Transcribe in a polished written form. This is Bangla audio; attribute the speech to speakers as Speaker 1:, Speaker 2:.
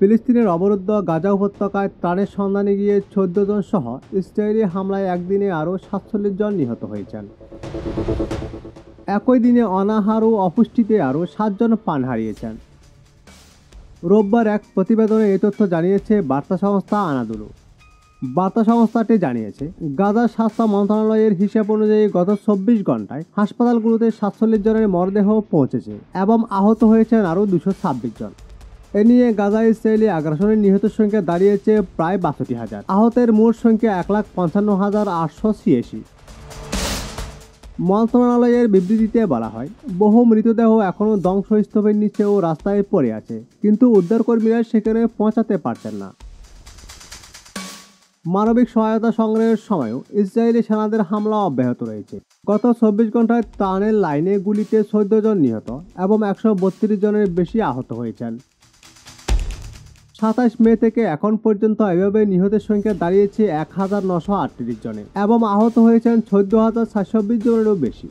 Speaker 1: ফিলিস্তিনের অবরুদ্ধ গাজা উপত্যকায় ত্রাণের সন্ধানে গিয়ে ১৪ জন সহ ইসরায়েলি হামলায় একদিনে আরও ৪৭ জন নিহত হয়েছেন। একই দিনে অনাহার ও অপুষ্টিতে আরও ৭ জন প্রাণ হারিয়েছেন। রোববার এক প্রতিবেদনে এই তথ্য জানিয়েছে বার্তা সংস্থা আনাদোলু। বার্তা সংস্থাটি জানিয়েছে, গাজার স্বাস্থ্য মন্ত্রণালয়ের হিসাব অনুযায়ী গত ২৪ ঘন্টায় হাসপাতালগুলোতে ৪৭ জনের মরদেহ পৌঁছেছে এবং আহত হয়েছেন আরও ২২৬ জন। এ নিয়ে গাজা ইসরায়েলি আগ্রাসনের নিহতের সংখ্যা দাঁড়িয়েছে প্রায় ৬২,০০০। আহতের মোট সংখ্যা ১,৫৫,৮৮৬। মন্ত্রণালয়ের বিবৃতিতে বলা হয়, বহু মৃতদেহ এখনও ধ্বংসস্তূপের নিচে ও রাস্তায় পড়ে আছে, কিন্তু উদ্ধারকর্মীরা সেখানে পৌঁছাতে পারছেন না। মানবিক সহায়তা সংগ্রহের সময়ও ইসরায়েলি সেনাদের হামলা অব্যাহত রয়েছে। গত ২৪ ঘন্টায় ত্রাণের লাইনে গুলিতে ১৪ জন নিহত এবং ১৩২ জনের বেশি আহত হয়েছেন। ২৭ মে থেকে এখন পর্যন্ত এভাবে নিহতের সংখ্যা দাঁড়িয়েছে ১,৯৩৮ জনে এবং আহত হয়েছেন ১৪,৪২০ জনেরও বেশি।